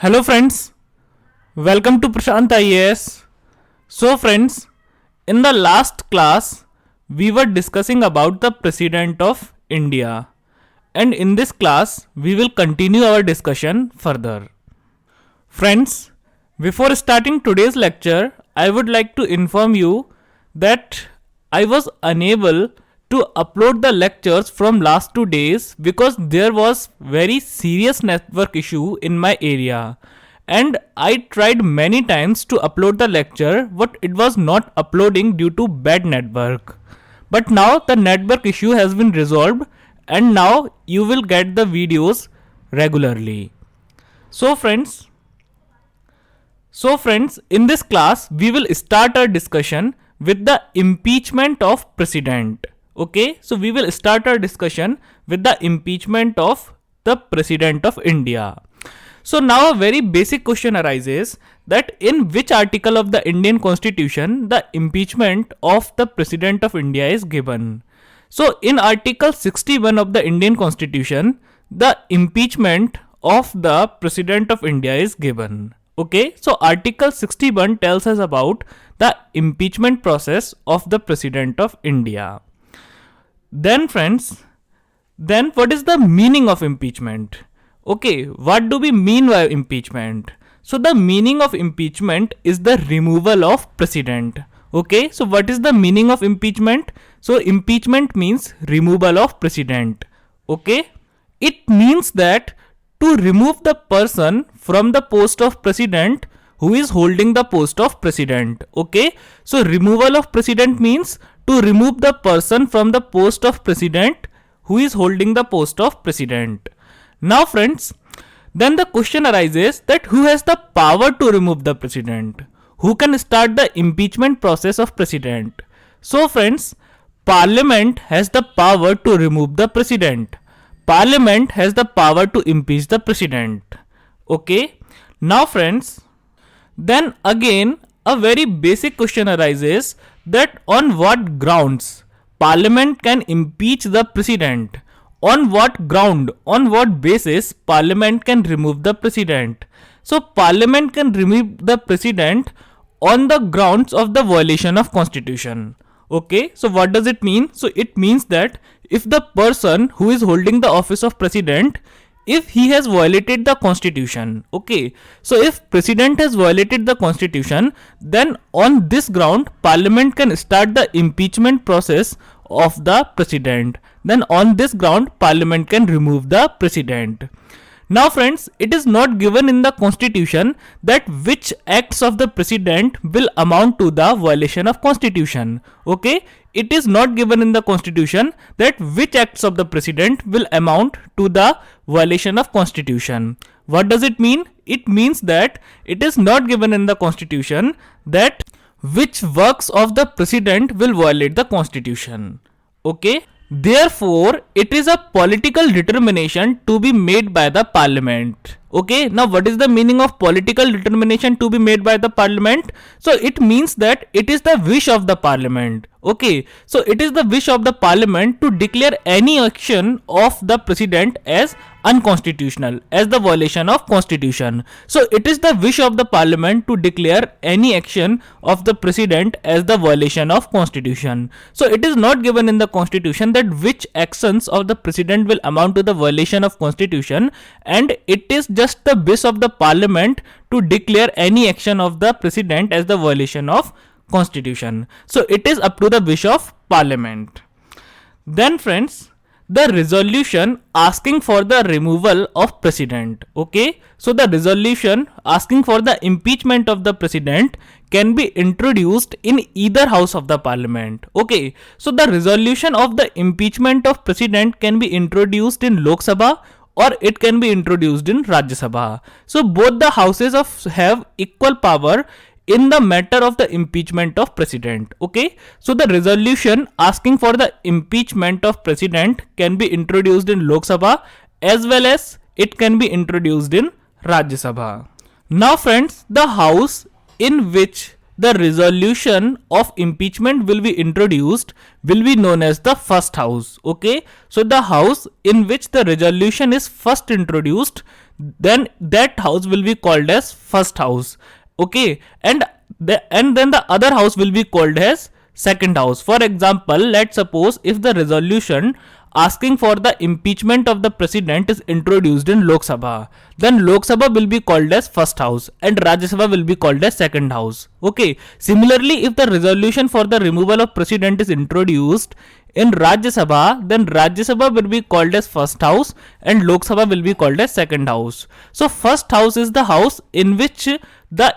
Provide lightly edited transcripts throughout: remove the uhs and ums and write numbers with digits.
Hello friends, welcome to Prashant IAS. So friends, in the last class we were discussing about the President of India, and in this class we will continue our discussion further. Friends, before starting today's lecture, I would like to inform you that I was unable to upload the lectures from last 2 days because there was very serious network issue in my area, and I tried many times to upload the lecture but it was not uploading due to bad network. But now the network issue has been resolved and now you will get the videos regularly. So friends, in this class, we will start our discussion with the impeachment of president. Okay, so we will start our discussion with the impeachment of the President of India. So now a very basic question arises that in which article of the Indian Constitution the impeachment of the President of India is given. So in Article 61 of the Indian Constitution, the impeachment of the President of India is given. Okay, so Article 61 tells us about the impeachment process of the President of India. Then friends, then what is the meaning of impeachment? Okay, what do we mean by impeachment? So the meaning of impeachment is the removal of president. Okay, so what is the meaning of impeachment? So impeachment means removal of president. Okay, it means that to remove the person from the post of president who is holding the post of president. Okay, so removal of president means to remove the person from the post of president who is holding the post of president. Now friends, then the question arises that who has the power to remove the president? Who can start the impeachment process of president? So friends, Parliament has the power to remove the president. Parliament has the power to impeach the president. Okay, now friends, then again a very basic question arises that on what grounds Parliament can impeach the president? On what ground, on what basis Parliament can remove the president? So Parliament can remove the president on the grounds of the violation of constitution. Okay, so what does it mean? So it means that if the person who is holding the office of president, if he has violated the constitution, okay, so if president has violated the constitution, then on this ground Parliament can start the impeachment process of the president. Then on this ground Parliament can remove the president. Now friends, it is not given in the constitution that which acts of the president will amount to the violation of constitution. Okay, it is not given in the constitution that which acts of the president will amount to the violation of constitution. What does it mean? It means that it is not given in the constitution that which works of the president will violate the constitution. Okay, therefore it is a political determination to be made by the parliament. Okay, now what is the meaning of political determination to be made by the parliament? So it means that it is the wish of the parliament. Okay, so it is the wish of the parliament to declare any action of the president as unconstitutional, as the violation of constitution. So it is the wish of the parliament to declare any action of the president as the violation of constitution. So it is not given in the constitution that which actions of the president will amount to the violation of constitution, and it is just the wish of the parliament to declare any action of the president as the violation of constitution. So it is up to the wish of parliament. Then friends, the resolution asking for the removal of president. Okay, so the resolution asking for the impeachment of the president can be introduced in either house of the parliament. Okay, so the resolution of the impeachment of president can be introduced in Lok Sabha or it can be introduced in Rajya Sabha. So both the houses have equal power in the matter of the impeachment of president. Okay, so the resolution asking for the impeachment of president can be introduced in Lok Sabha as well as it can be introduced in Rajya Sabha. Now friends, the house in which the resolution of impeachment will be introduced will be known as the first house. Okay, so the house in which the resolution is first introduced, then that house will be called as first house. Okay, and then the other house will be called as second house. For example, let's suppose if the resolution asking for the impeachment of the president is introduced in Lok Sabha, then Lok Sabha will be called as first house and Rajya Sabha will be called as second house. Okay, similarly, if the resolution for the removal of president is introduced in Rajya Sabha, then Rajya Sabha will be called as first house and Lok Sabha will be called as second house. So first house is the house in which the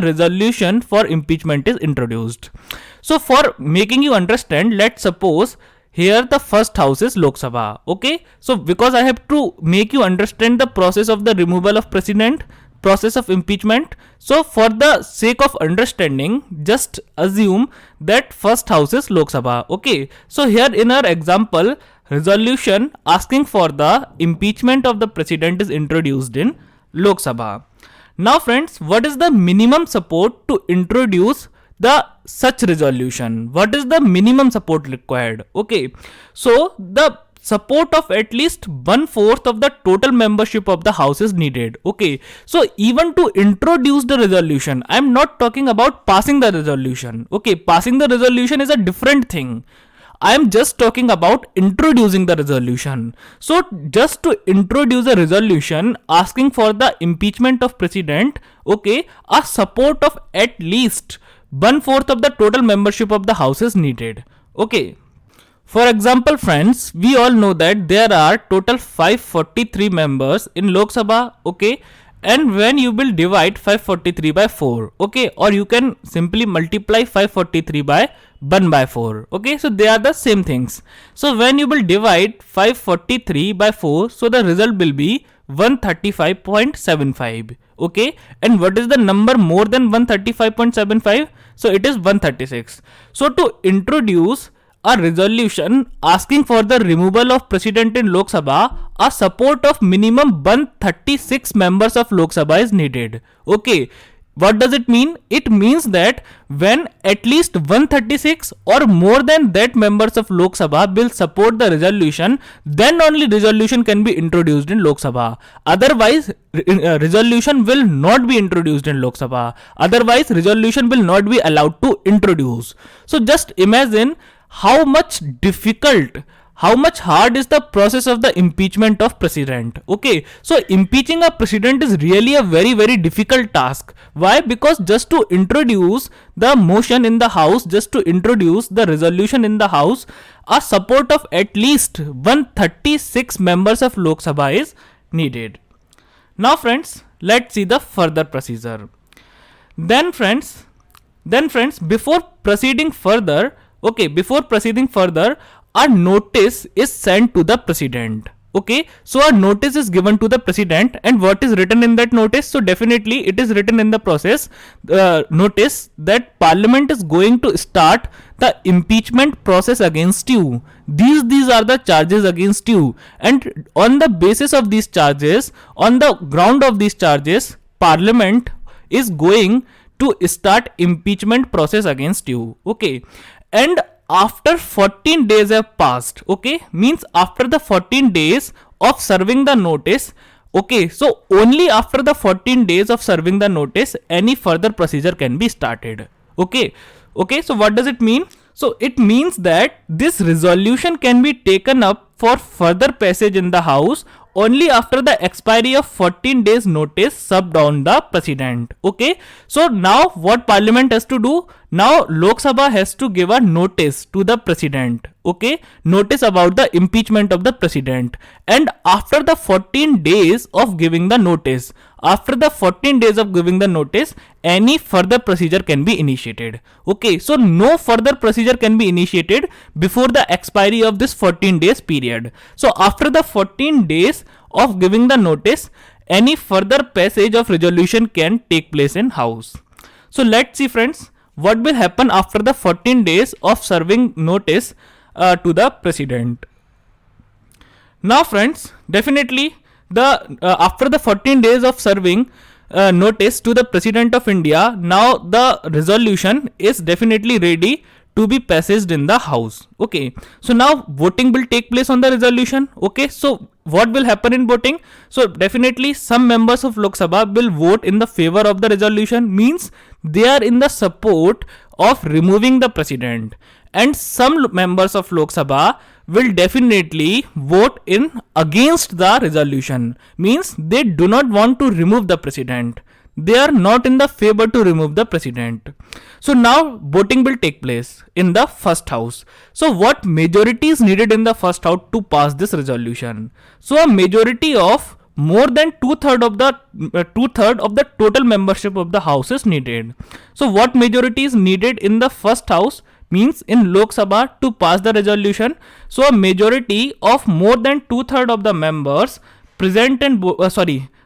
resolution for impeachment is introduced. So for making you understand, let's suppose here the first house is Lok Sabha. Okay, so because I have to make you understand the process of the removal of president, process of impeachment, so for the sake of understanding, just assume that first house is Lok Sabha. Okay, so here in our example, resolution asking for the impeachment of the president is introduced in Lok Sabha. Now friends, what is the minimum support to introduce the such resolution? What is the minimum support required? Okay, so the support of at least 1/4 of the total membership of the house is needed. Okay, so even to introduce the resolution, I am not talking about passing the resolution. Okay, passing the resolution is a different thing. I am just talking about introducing the resolution. So just to introduce a resolution asking for the impeachment of president, okay, a support of at least 1/4 of the total membership of the house is needed. Okay. For example, friends, we all know that there are total 543 members in Lok Sabha. Okay, and when you will divide 543 by 4, okay, or you can simply multiply 543 by 1 by 4. Okay, so they are the same things. So when you will divide 543 by 4, so the result will be 135.75. Okay, and what is the number more than 135.75? So it is 136. So to introduce a resolution asking for the removal of president in Lok Sabha, a support of minimum 136 members of Lok Sabha is needed. Okay, what does it mean? It means that when at least 136 or more than that members of Lok Sabha will support the resolution, then only resolution can be introduced in Lok Sabha. Otherwise, resolution will not be introduced in Lok Sabha. Otherwise, resolution will not be allowed to introduce. So just imagine how much hard is the process of the impeachment of president. Okay, so impeaching a president is really a very very difficult task. Why? Because just to introduce the motion in the house, just to introduce the resolution in the house, a support of at least 136 members of Lok Sabha is needed. Now friends, let's see the further procedure. Then friends, before proceeding further, a notice is sent to the president. Okay, so a notice is given to the president, and what is written in that notice? So definitely it is written in the process notice that parliament is going to start the impeachment process against you. These are the charges against you, and on the basis of these charges, on the ground of these charges, parliament is going to start impeachment process against you. Okay, and after 14 days have passed, okay, means after the 14 days of serving the notice, okay, so only after the 14 days of serving the notice any further procedure can be started. Okay, so what does it mean? So it means that this resolution can be taken up for further passage in the house only after the expiry of 14 days notice served on the president. Okay, so now what parliament has to do? Now Lok Sabha has to give a notice to the president. Okay, notice about the impeachment of the president, and after the 14 days of giving the notice, any further procedure can be initiated. Okay, so no further procedure can be initiated before the expiry of this 14 days period. So after the 14 days of giving the notice, any further passage of resolution can take place in house. So let's see friends, what will happen after the 14 days of serving notice to the president. Now friends, definitely the after the 14 days of serving notice to the president of India, now the resolution is definitely ready to be passed in the house. Okay, so now voting will take place on the resolution. Okay, so what will happen in voting? So definitely some members of Lok Sabha will vote in the favor of the resolution, means they are in the support of removing the president, and some members of Lok Sabha will definitely vote in against the resolution, means they do not want to remove the president, they are not in the favor to remove the president. So now voting will take place in the first house. So what majority is needed in the first house to pass this resolution? So a majority of more than two-thirds of the total membership of the house is needed. So what majority is needed in the first house, means in Lok Sabha, to pass the resolution? So a majority of more than two-thirds of the members present and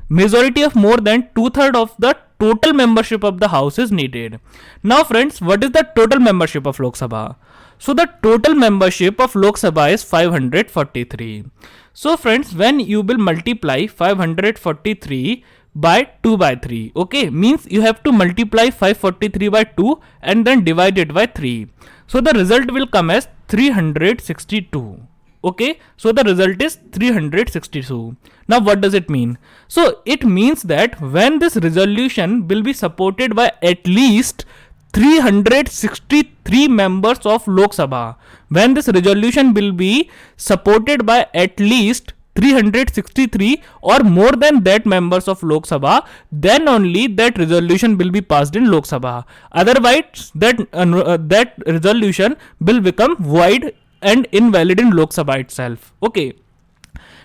majority of more than two-thirds of the total membership of the house is needed. Now friends, what is the total membership of Lok Sabha? So the total membership of Lok Sabha is 543. So friends, when you will multiply 543 by 2 by 3, okay, means you have to multiply 543 by 2 and then divide it by 3. So the result will come as 362. Okay, so the result is 362. Now what does it mean? So it means that when this resolution will be supported by at least 363 members of Lok Sabha, when this resolution will be supported by at least 363 or more than that members of Lok Sabha, then only that resolution will be passed in Lok Sabha. Otherwise that resolution will become void and invalid in Lok Sabha itself. Okay,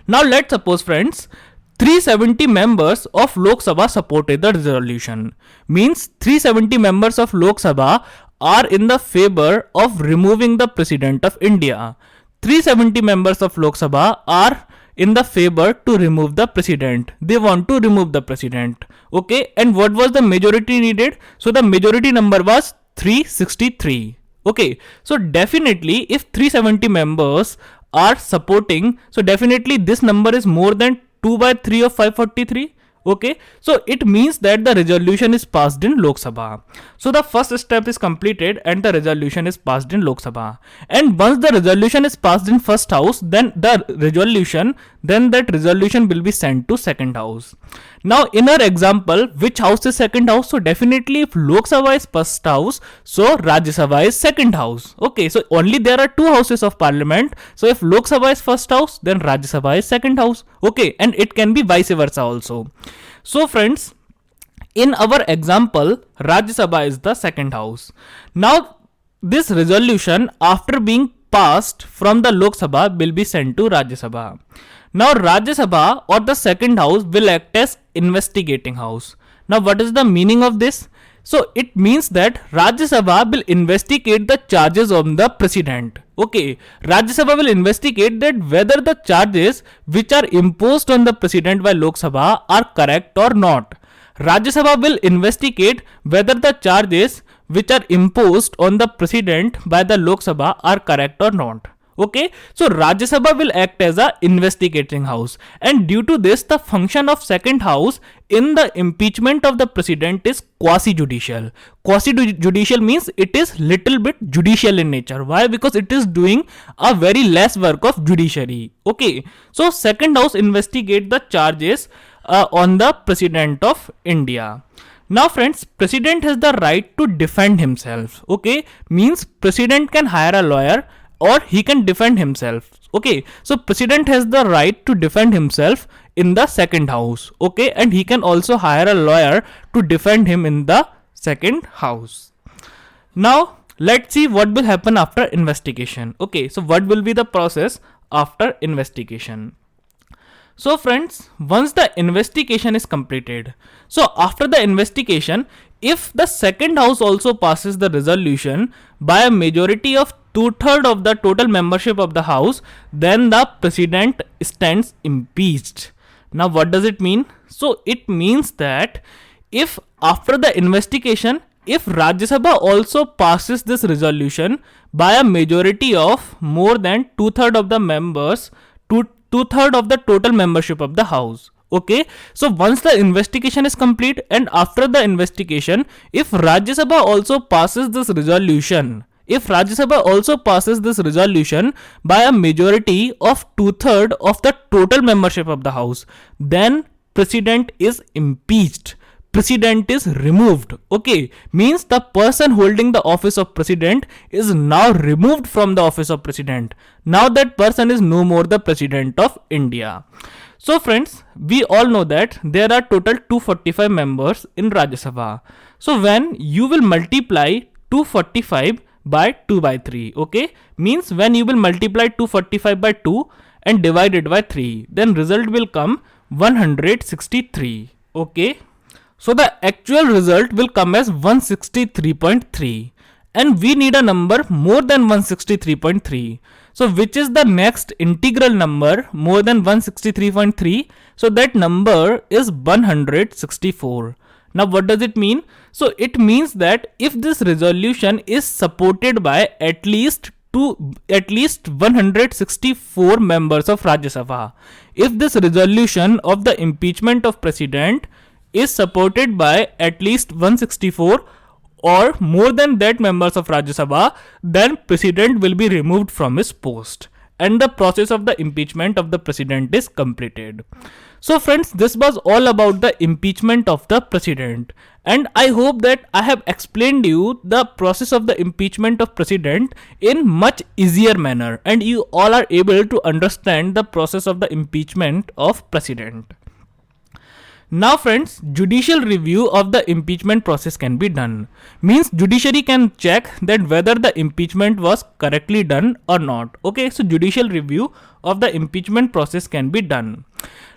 now let's suppose friends, 370 members of Lok Sabha supported the resolution, means 370 members of Lok Sabha are in the favor of removing the president of India. 370 members of Lok Sabha are in the favor to remove the president. They want to remove the president. Okay, and what was the majority needed? So the majority number was 363. Okay, so definitely if 370 members are supporting, so definitely this number is more than 2 by 3 of 543. Okay, so it means that the resolution is passed in Lok Sabha. So the first step is completed and the resolution is passed in Lok Sabha. And once the resolution is passed in first house, then that resolution will be sent to second house. Now in our example, which house is second house? So definitely if Lok Sabha is first house, so Rajya Sabha is second house. Okay, so only there are two houses of parliament. So if Lok Sabha is first house, then Rajya Sabha is second house. Okay, and it can be vice versa also. So friends, in our example, Rajya Sabha is the second house. Now this resolution, after being passed from the Lok Sabha, will be sent to Rajya Sabha. Now Rajya Sabha or the second house will act as investigating house. Now what is the meaning of this? So it means that Rajya Sabha will investigate the charges on the president. Okay, Rajya Sabha will investigate that whether the charges which are imposed on the president by Lok Sabha are correct or not. Rajya Sabha will investigate whether the charges which are imposed on the president by the Lok Sabha are correct or not. Okay, so Rajya Sabha will act as a investigating house, and due to this the function of second house in the impeachment of the president is quasi-judicial. Quasi-judicial means it is little bit judicial in nature. Why? Because it is doing a very less work of judiciary. Okay, so second house investigate the charges on the president of India. Now friends, president has the right to defend himself. Okay, means president can hire a lawyer or he can defend himself. Okay, so president has the right to defend himself in the second house. Okay, and he can also hire a lawyer to defend him in the second house. Now let's see what will happen after investigation. Okay, so what will be the process after investigation? So friends, once the investigation is completed, so after the investigation, if the second house also passes the resolution by a majority of 2/3 of the total membership of the house, then the president stands impeached. Now what does it mean? So it means that if after the investigation, if Rajya Sabha also passes this resolution by a majority of more than 2/3 of the members, two-thirds of the total membership of the house. Okay, so once the investigation is complete and after the investigation, if Rajya Sabha also passes this resolution, if Rajya Sabha also passes this resolution by a majority of 2/3 of the total membership of the House, then President is impeached. President is removed. Okay, means the person holding the office of President is now removed from the office of President. Now that person is no more the President of India. So friends, we all know that there are total 245 members in Rajya Sabha. So when you will multiply 245 by 2 by 3, okay, means when you will multiply 245 by 2 and divide it by 3, then result will come 163. Okay, so the actual result will come as 163.3, and we need a number more than 163.3. So which is the next integral number more than 163.3? So that number is 164. Now what does it mean? So it means that if this resolution is supported by at least 164 members of Rajya Sabha, if this resolution of the impeachment of President is supported by at least 164 or more than that members of Rajya Sabha, then President will be removed from his post and the process of the impeachment of the President is completed. So friends, this was all about the impeachment of the President, and I hope that I have explained you the process of the impeachment of President in much easier manner and you all are able to understand the process of the impeachment of President. Now friends, judicial review of the impeachment process can be done. Means judiciary can check that whether the impeachment was correctly done or not. Okay, so judicial review of the impeachment process can be done.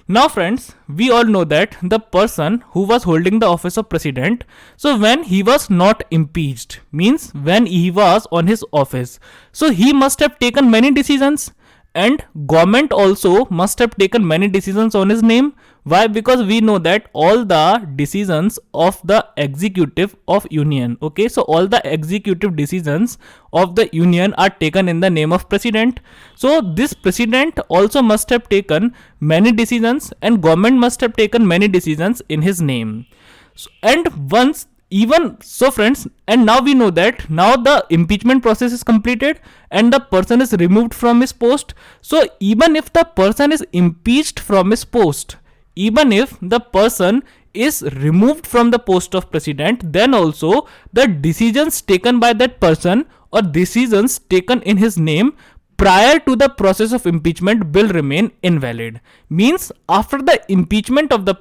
Now friends, we all know that the person who was holding the office of President, so when he was not impeached, means when he was on his office, so he must have taken many decisions, and government also must have taken many decisions on his name. Why? Because we know that all the decisions of the executive of union, okay, so all the executive decisions of the union are taken in the name of President. So this President also must have taken many decisions and government must have taken many decisions in his name. So, and once even so friends, and now we know that now the impeachment process is completed and the person is removed from his post. So even if the person is impeached from his post, even if the person is removed from the post of President, then also the decisions taken by that person or decisions taken in his name prior to the process of impeachment will remain invalid. Means after the impeachment of the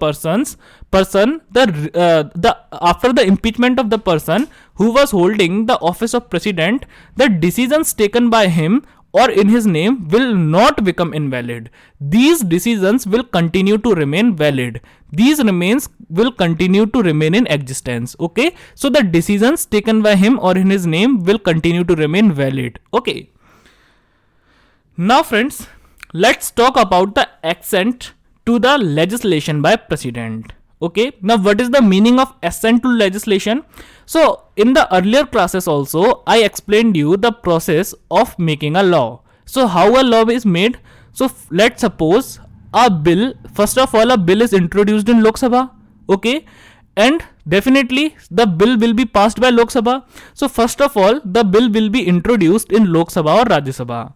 after the impeachment of the person who was holding the office of President, the decisions taken by him or in his name will not become invalid. These decisions will continue to remain valid. These remains will continue to remain in existence. Okay, so the decisions taken by him or in his name will continue to remain valid. Okay. Now friends, let's talk about the assent to the legislation by President. Okay, now what is the meaning of assent to legislation? So in the earlier classes also I explained you the process of making a law. So how a law is made? So let's suppose a bill, first of all a bill is introduced in Lok Sabha. Okay, and definitely the bill will be passed by Lok Sabha. So first of all the bill will be introduced in Lok Sabha or Rajya Sabha.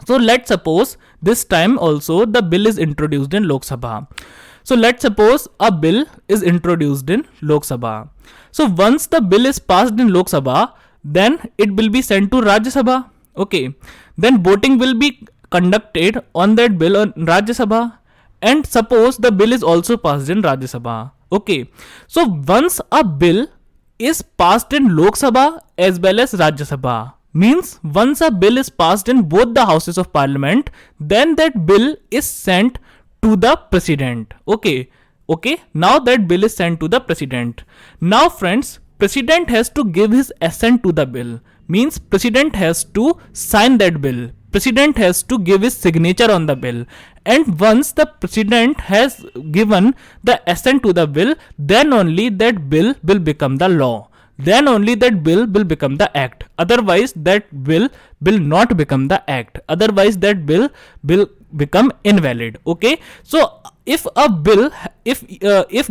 So let's suppose this time also the bill is introduced in Lok Sabha. So let's suppose a bill is introduced in Lok Sabha. So once the bill is passed in Lok Sabha, then it will be sent to Rajya Sabha. Okay, then voting will be conducted on that bill on Rajya Sabha, and suppose the bill is also passed in Rajya Sabha. Okay, so once a bill is passed in Lok Sabha as well as Rajya Sabha, means once a bill is passed in both the houses of parliament, then that bill is sent to the President. Okay, now that bill is sent to the President. Now friends, President has to give his assent to the bill. Means President has to sign that bill. President has to give his signature on the bill. And once the President has given the assent to the bill, then only that bill will become the law. Then only that bill will become the act. Otherwise that bill will not become the act. Otherwise that bill will become invalid. Okay, so if a bill, if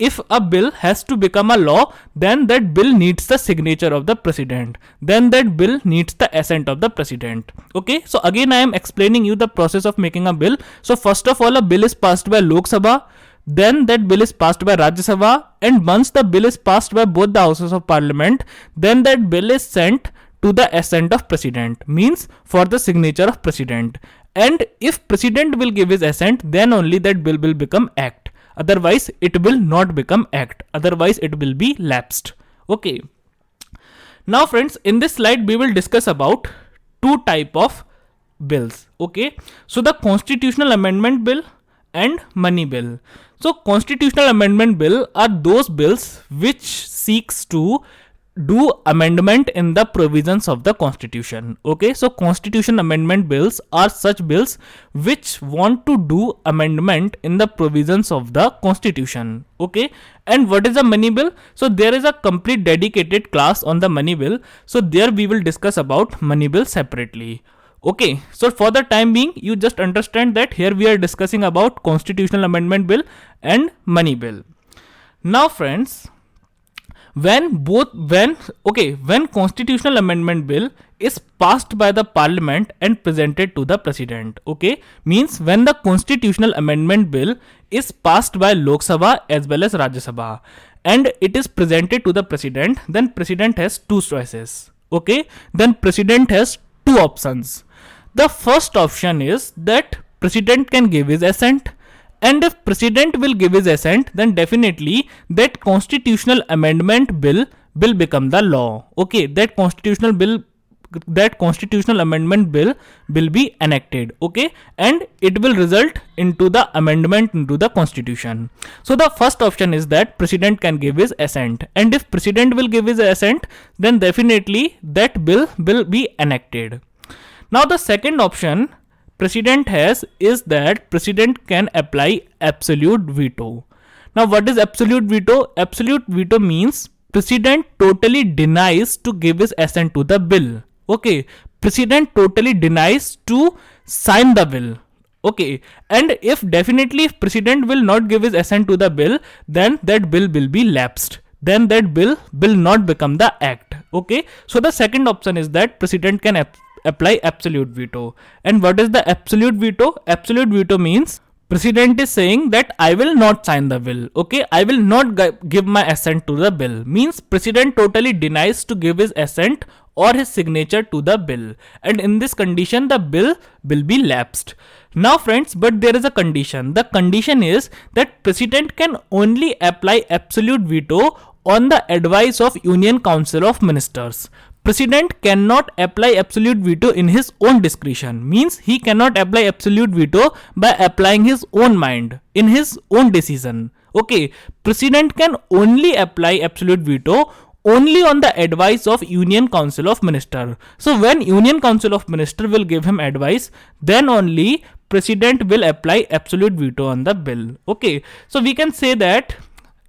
if a bill has to become a law, then that bill needs the signature of the president. Then that bill needs the assent of the president. Okay, so again I am explaining you the process of making a bill. So first of all, a bill is passed by Lok Sabha, then that bill is passed by Rajya Sabha, and once the bill is passed by both the houses of parliament, then that bill is sent to the assent of president, means for the signature of president. And if president will give his assent, then only that bill will become act. Otherwise it will not become act. Otherwise it will be lapsed. Okay. Now friends, in this slide we will discuss about two type of bills. Okay. So the constitutional amendment bill and money bill. So constitutional amendment bill are those bills which seeks to do amendment in the provisions of the constitution. Okay, so constitution amendment bills are such bills which want to do amendment in the provisions of the constitution. Okay, and what is a money bill? So there is a complete dedicated class on the money bill. So there we will discuss about money bill separately. Okay, so for the time being, you just understand that here we are discussing about constitutional amendment bill and money bill. Now friends, when constitutional amendment bill is passed by the parliament and presented to the president, okay, means when the constitutional amendment bill is passed by Lok Sabha as well as Rajya Sabha and it is presented to the president, then president has two choices. Okay, then president has two options. The first option is that president can give his assent, and if president will give his assent, then definitely that constitutional amendment bill will become the law. Okay, that constitutional amendment bill will be enacted. Okay, and it will result into the amendment into the constitution. So the first option is that president can give his assent, and if president will give his assent, then definitely that bill will be enacted. Now the second option president has is that president can apply absolute veto. Now what is absolute veto? Absolute veto means president totally denies to give his assent to the bill. Okay, president totally denies to sign the bill. Okay, and if president will not give his assent to the bill, then that bill will be lapsed. Then that bill will not become the act. Okay, so the second option is that president can apply absolute veto. And what is the absolute veto? Absolute veto means president is saying that I will not sign the bill. Okay, I will not give my assent to the bill. Means president totally denies to give his assent or his signature to the bill, and in this condition the bill will be lapsed. Now friends, but there is a condition. The condition is that president can only apply absolute veto on the advice of Union Council of Ministers. President cannot apply absolute veto in his own discretion. Means he cannot apply absolute veto by applying his own mind in his own decision. Okay, president can only apply absolute veto only on the advice of Union Council of Minister. So when Union Council of Minister will give him advice, then only president will apply absolute veto on the bill. Okay, so we can say that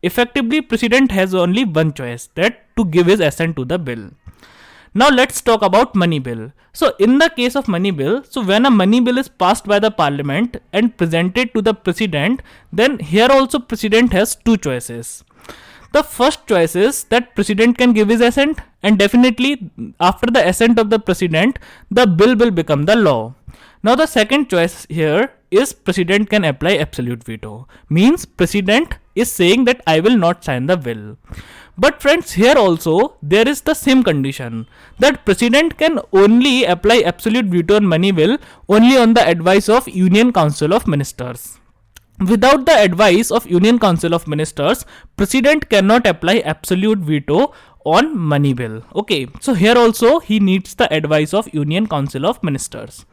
effectively president has only one choice, that to give his assent to the bill. Now let's talk about money bill. So in the case of money bill, so when a money bill is passed by the parliament and presented to the president, then here also president has two choices. The first choice is that president can give his assent, and definitely after the assent of the president, the bill will become the law. Now the second choice here is president can apply absolute veto. Means president is saying that I will not sign the bill. But friends, here also there is the same condition, that president can only apply absolute veto on money bill only on the advice of Union Council of Ministers. Without the advice of Union Council of Ministers, president cannot apply absolute veto on money bill. Okay, so here also he needs the advice of Union Council of Ministers.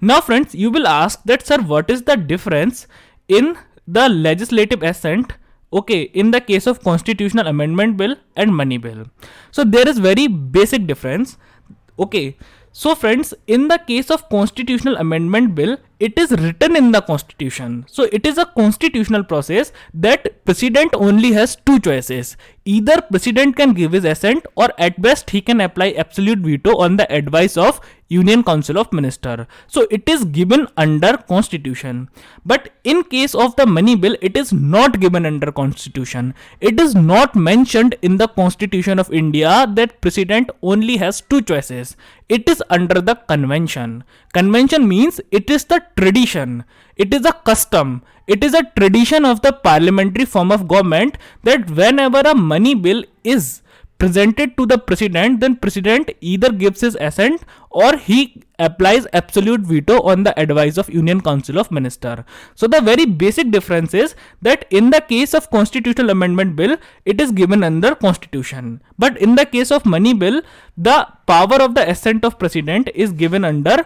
Now friends, you will ask that sir, what is the difference in the legislative assent, okay, in the case of constitutional amendment bill and money bill? So there is very basic difference. Okay, so friends, in the case of constitutional amendment bill, it is written in the constitution. So it is a constitutional process that president only has two choices. Either president can give his assent, or at best he can apply absolute veto on the advice of Union Council of Minister. So it is given under constitution. But in case of the money bill, it is not given under constitution. It is not mentioned in the Constitution of India that president only has two choices. It is under the convention. Convention means it is the tradition. It is a custom. It is a tradition of the parliamentary form of government that whenever a money bill is presented to the president, then president either gives his assent or he applies absolute veto on the advice of Union Council of Minister. So the very basic difference is that in the case of constitutional amendment bill, it is given under constitution, but in the case of money bill, the power of the assent of president is given under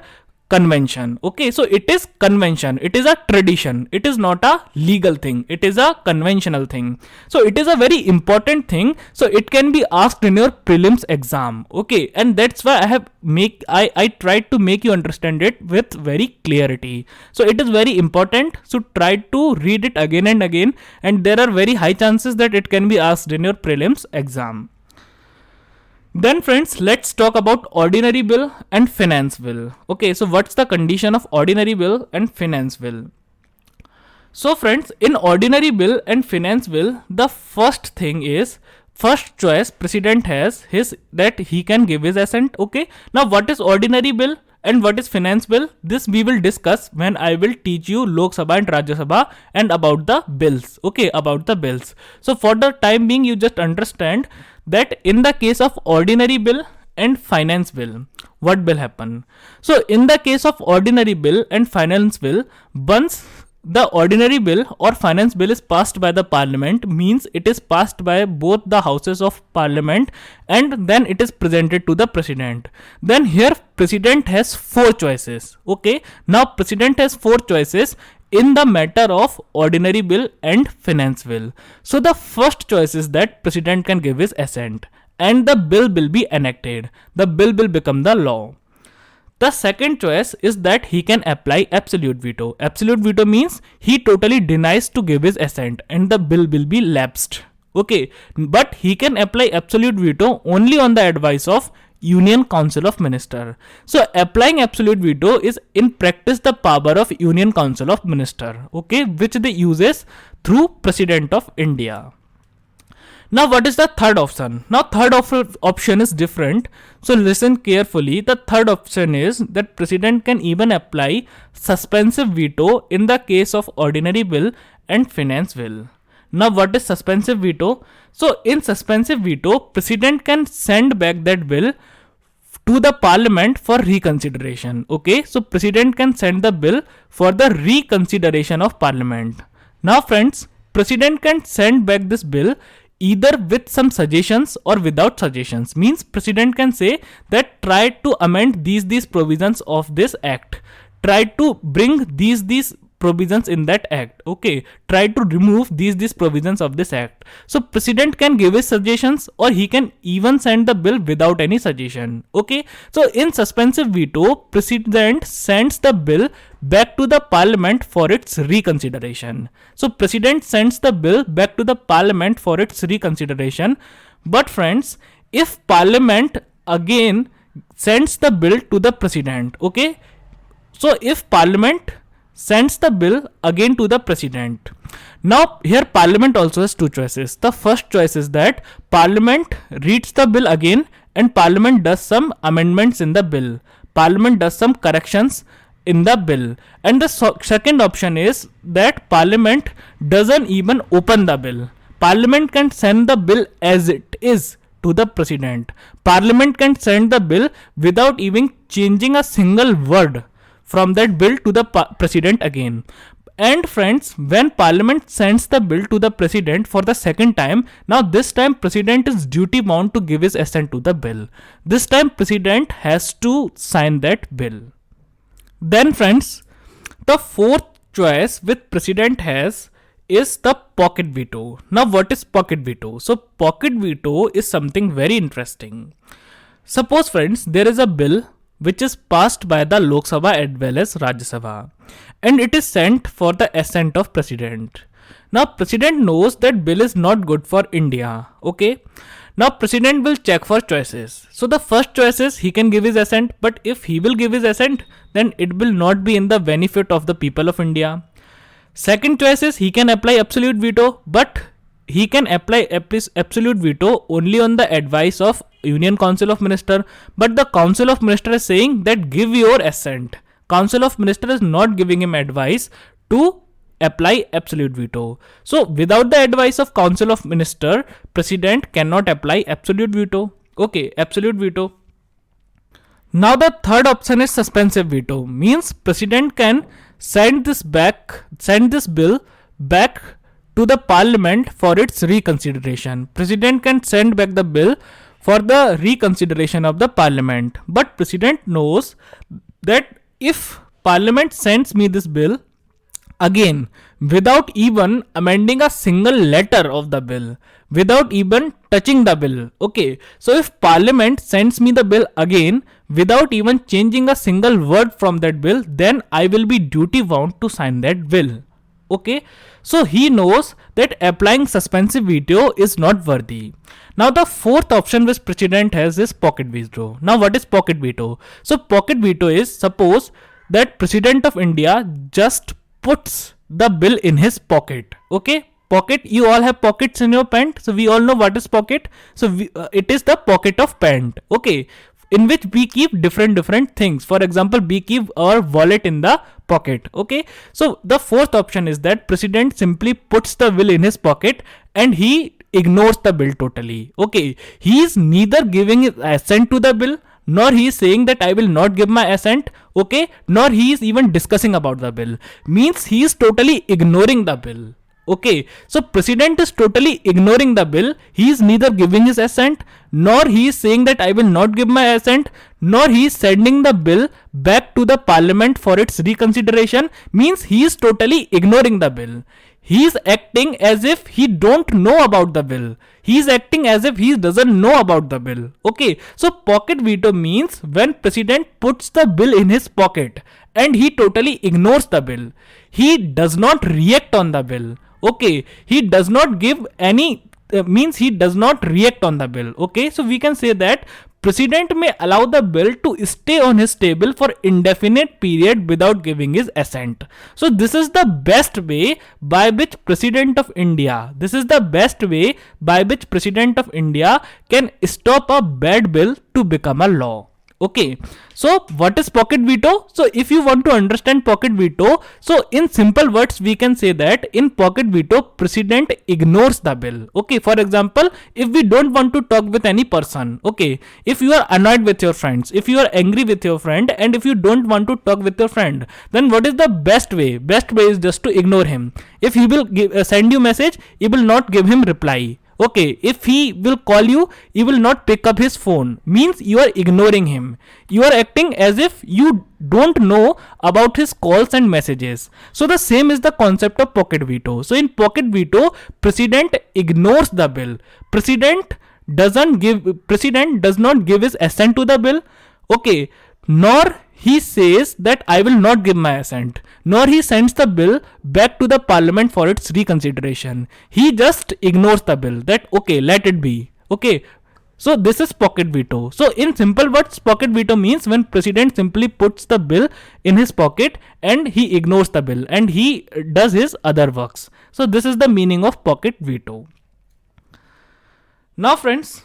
convention. Okay, so it is convention, it is a tradition, it is not a legal thing, it is a conventional thing. So it is a very important thing, so it can be asked in your prelims exam. Okay, and that's why I tried to make you understand it with very clarity. So it is very important, so try to read it again and again, and there are very high chances that it can be asked in your prelims exam. Then friends, let's talk about ordinary bill and finance bill. Okay, so what's the condition of ordinary bill and finance bill? So friends, in ordinary bill and finance bill, the first thing is, first choice president has his that he can give his assent. Okay, now what is ordinary bill and what is finance bill? This we will discuss when I will teach you Lok Sabha and Rajya Sabha and about the bills. Okay, about the bills. So for the time being, you just understand that in the case of ordinary bill and finance bill, what will happen? So in the case of ordinary bill and finance bill, once the ordinary bill or finance bill is passed by the parliament, means it is passed by both the houses of parliament, and then it is presented to the president. Then here president has four choices. Okay, now president has four choices in the matter of ordinary bill and finance bill. So the first choice is that president can give his assent and the bill will be enacted. The bill will become the law. The second choice is that he can apply absolute veto. Absolute veto means he totally denies to give his assent and the bill will be lapsed. Okay, but he can apply absolute veto only on the advice of Union Council of Minister. So applying absolute veto is in practice the power of Union Council of Minister, okay, which they uses through President of India. Now what is the third option? Now third option is different. So listen carefully. The third option is that president can even apply suspensive veto in the case of ordinary bill and finance bill. Now what is suspensive veto? So in suspensive veto, president can send back that bill to the parliament for reconsideration. Okay, so president can send the bill for the reconsideration of parliament. Now friends, president can send back this bill either with some suggestions or without suggestions. Means president can say that try to amend these provisions of this act, try to bring these provisions in that act. Okay, try to remove these provisions of this act. So president can give his suggestions or he can even send the bill without any suggestion. Okay, so in suspensive veto, president sends the bill back to the parliament for its reconsideration. So president sends the bill back to the parliament for its reconsideration. But friends, if parliament again sends the bill to the president, okay, so if parliament sends the bill again to the president. Now here parliament also has two choices. The first choice is that parliament reads the bill again and parliament does some amendments in the bill. Parliament does some corrections in the bill. And the second option is that parliament doesn't even open the bill. Parliament can send the bill as it is to the president. Parliament can send the bill without even changing a single word from that bill to the president again. And friends, when parliament sends the bill to the president for the second time, now this time president is duty bound to give his assent to the bill. This time president has to sign that bill. Then friends, the fourth choice which president has is the pocket veto. Now what is pocket veto? So pocket veto is something very interesting. Suppose friends, there is a bill which is passed by the Lok Sabha as well as Rajya Sabha, and it is sent for the assent of President. Now President knows that bill is not good for India. Okay. Now President will check for choices. So the first choice is he can give his assent, but if he will give his assent, then it will not be in the benefit of the people of India. Second choice is he can apply absolute veto, but he can apply absolute veto only on the advice of Union Council of Minister. But the Council of Minister is saying that give your assent. Council of Minister is not giving him advice to apply absolute veto. So without the advice of Council of Minister, President cannot apply absolute veto. Okay, absolute veto. Now the third option is suspensive veto. Means President can send this bill back to the Parliament for its reconsideration. President can send back the bill for the reconsideration of the Parliament. But President knows that if Parliament sends me this bill again without even amending a single letter of the bill, without even touching the bill, okay, so if Parliament sends me the bill again without even changing a single word from that bill, then I will be duty bound to sign that bill. Okay, so he knows that applying suspensive veto is not worthy. Now the fourth option which President has is pocket veto. Now what is pocket veto? So pocket veto is, suppose that President of India just puts the bill in his pocket. Okay, pocket, you all have pockets in your pant, so we all know what is pocket. So it is the pocket of pant. Okay, in which we keep different things. For example, we keep our wallet in the pocket. Okay, so the fourth option is that President simply puts the bill in his pocket and he ignores the bill totally. Okay, he is neither giving his assent to the bill, nor he is saying that I will not give my assent, okay, nor he is even discussing about the bill. Means he is totally ignoring the bill. Okay, so President is totally ignoring the bill. He is neither giving his assent, nor he is saying that I will not give my assent, nor he is sending the bill back to the Parliament for its reconsideration. Means he is totally ignoring the bill. He is acting as if he don't know about the bill. He is acting as if he doesn't know about the bill. Okay, so pocket veto means when President puts the bill in his pocket and he totally ignores the bill. He does not react on the bill. Okay, he does not give any means he does not react on the bill. Okay, so we can say that President may allow the bill to stay on his table for indefinite period without giving his assent. So this is the best way by which President of India, can stop a bad bill to become a law. Okay, so what is pocket veto? So if you want to understand pocket veto, so in simple words we can say that in pocket veto President ignores the bill. Okay, for example, if we don't want to talk with any person, okay, if you are annoyed with your friends, if you are angry with your friend, and if you don't want to talk with your friend, then what is the best way? Best way is just to ignore him. If he will send you message, you will not give him reply. Okay, if he will call you, you will not pick up his phone. Means you are ignoring him. You are acting as if you don't know about his calls and messages. So the same is the concept of pocket veto. So in pocket veto, President ignores the bill. President does not give his assent to the bill. Okay, nor he says that I will not give my assent, nor he sends the bill back to the Parliament for its reconsideration. He just ignores the bill, that okay, let it be. Okay, so this is pocket veto. So in simple words, pocket veto means when President simply puts the bill in his pocket and he ignores the bill and he does his other works. So this is the meaning of pocket veto. Now friends,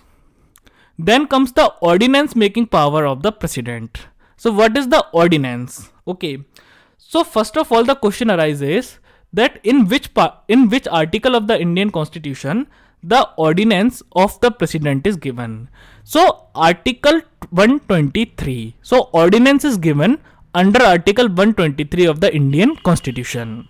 then comes the ordinance making power of the President. So what is the ordinance? Okay, so first of all the question arises that in which article of the Indian Constitution the ordinance of the President is given. So article 123. So ordinance is given under article 123 of the Indian Constitution.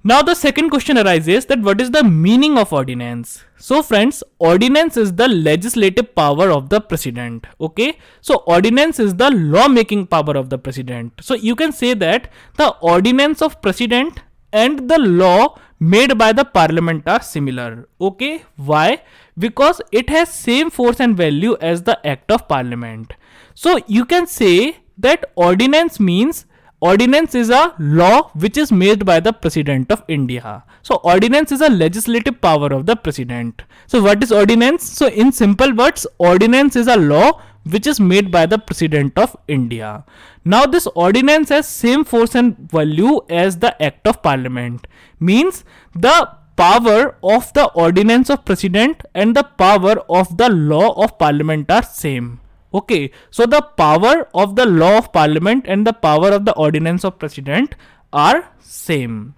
Now the second question arises that what is the meaning of ordinance? So friends, ordinance is the legislative power of the President. Okay, so ordinance is the law making power of the President. So you can say that the ordinance of President and the law made by the Parliament are similar. Okay, why? Because it has same force and value as the Act of Parliament. So you can say that ordinance is a law which is made by the President of India. So ordinance is a legislative power of the President. So what is ordinance? So in simple words, ordinance is a law which is made by the President of India. Now this ordinance has same force and value as the Act of Parliament. Means the power of the ordinance of President and the power of the law of Parliament are same. Okay, so the power of the law of Parliament and the power of the ordinance of President are same.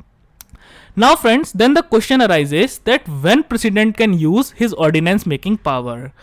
Now friends, then the question arises that when President can use his ordinance making power.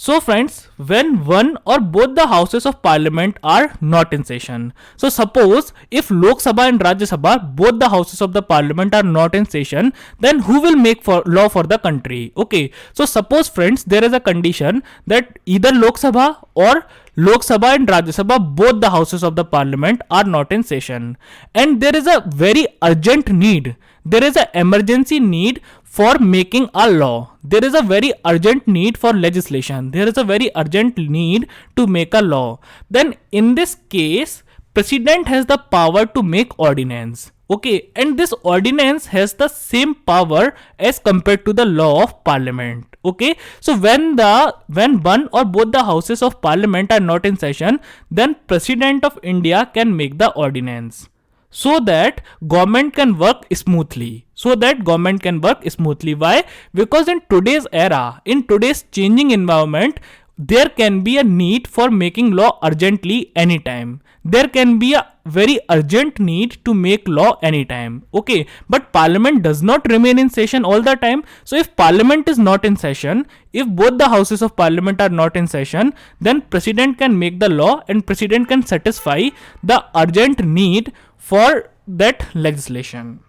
So friends, when one or both the houses of Parliament are not in session. So suppose if Lok Sabha and Rajya Sabha, both the houses of the Parliament are not in session, then who will make law for the country? Okay, so suppose friends, there is a condition that either Lok Sabha or Lok Sabha and Rajya Sabha, both the houses of the Parliament are not in session, and there is a very urgent need. There is an emergency need for making a law. There is a very urgent need for legislation. There is a very urgent need to make a law. Then in this case, President has the power to make ordinance. Okay, and this ordinance has the same power as compared to the law of Parliament. Okay, so when one or both the houses of Parliament are not in session, then President of India can make the ordinance, so that government can work smoothly. Why? Because in today's era, in today's changing environment, there can be a need for making law urgently anytime. There can be a very urgent need to make law anytime. Okay, but Parliament does not remain in session all the time. So if Parliament is not in session, if both the houses of Parliament are not in session, then President can make the law and President can satisfy the urgent need for that legislation.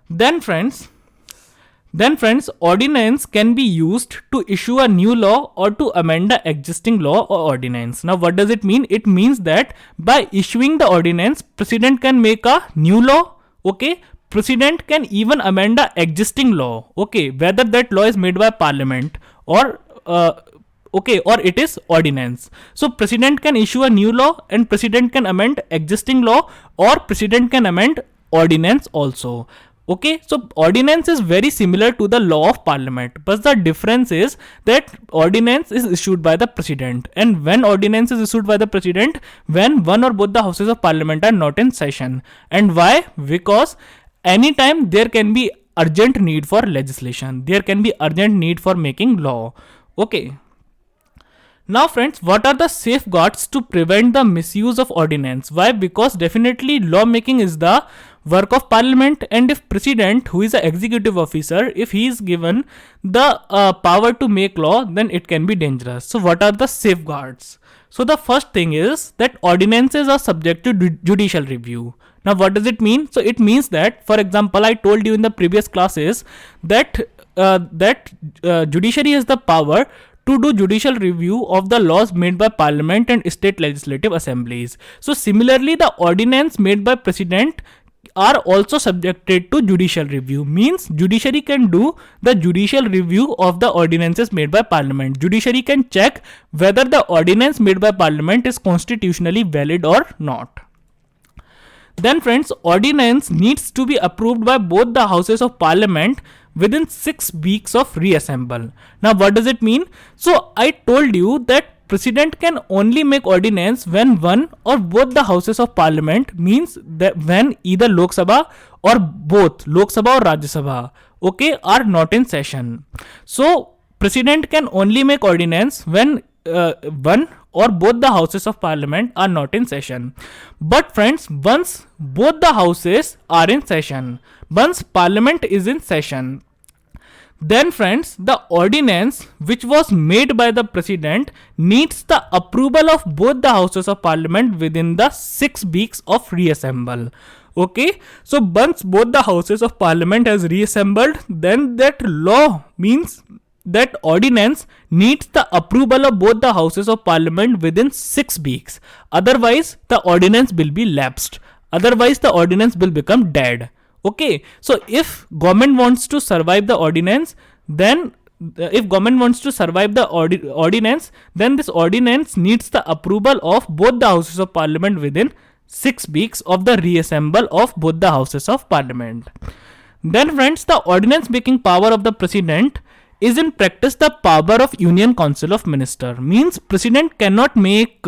Then friends, ordinance can be used to issue a new law or to amend the existing law or ordinance. Now what does it mean? It means that by issuing the ordinance, President can make a new law. Okay, President can even amend the existing law. Okay, whether that law is made by Parliament or or it is ordinance. So President can issue a new law and President can amend existing law, or President can amend ordinance also. Okay, so ordinance is very similar to the law of Parliament, but the difference is that ordinance is issued by the President, and when ordinance is issued by the President, when one or both the houses of Parliament are not in session. And why? Because anytime there can be urgent need for legislation, there can be urgent need for making law. Okay. Now friends, what are the safeguards to prevent the misuse of ordinance? Why? Because definitely lawmaking is the work of Parliament, and if President, who is an executive officer, if he is given the power to make law, then it can be dangerous. So what are the safeguards? So the first thing is that ordinances are subject to judicial review. Now what does it mean? So it means that, for example, I told you in the previous classes that judiciary has the power to do judicial review of the laws made by Parliament and state legislative assemblies. So similarly, the ordinance made by President are also subjected to judicial review. Means judiciary can do the judicial review of the ordinances made by Parliament. Judiciary can check whether the ordinance made by Parliament is constitutionally valid or not. Then friends, ordinance needs to be approved by both the houses of Parliament within 6 weeks of reassemble. Now what does it mean? So I told you that President can only make ordinance when one or both the houses of Parliament, means that when either Lok Sabha or both Lok Sabha or Rajya Sabha, okay, are not in session. So President can only make ordinance when one or both the houses of Parliament are not in session. But friends, once both the houses are in session, once Parliament is in session, then friends, the ordinance which was made by the President needs the approval of both the houses of Parliament within the 6 weeks of reassemble. Okay, so once both the houses of Parliament has reassembled, then that law, means that ordinance, needs the approval of both the houses of Parliament within 6 weeks. Otherwise, the ordinance will be lapsed. Otherwise, the ordinance will become dead. Okay, so if government wants to survive the ordinance, then if government wants to survive the ordinance, then this ordinance needs the approval of both the houses of parliament within 6 weeks of the reassemble of both the houses of parliament. Then friends, the ordinance making power of the president is in practice the power of union council of minister. Means president cannot make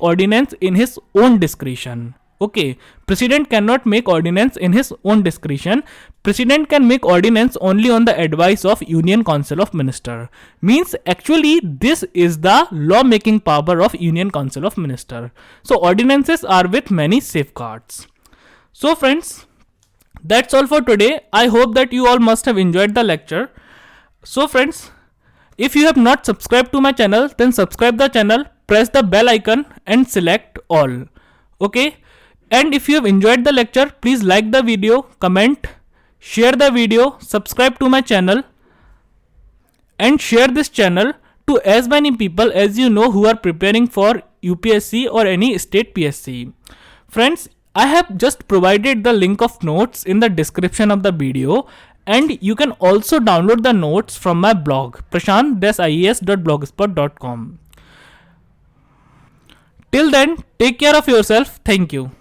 ordinance in his own discretion. Okay, president cannot make ordinance in his own discretion. President can make ordinance only on the advice of union council of minister. Means actually this is the law making power of union council of minister. So ordinances are with many safeguards. So friends, that's all for today. I hope that you all must have enjoyed the lecture. So friends, if you have not subscribed to my channel, then subscribe the channel, press the bell icon and select all. Okay, and if you have enjoyed the lecture, please like the video, comment, share the video, subscribe to my channel and share this channel to as many people as you know who are preparing for UPSC or any state PSC. Friends, I have just provided the link of notes in the description of the video, and you can also download the notes from my blog prashant-ies.blogspot.com. Till then, take care of yourself. Thank you.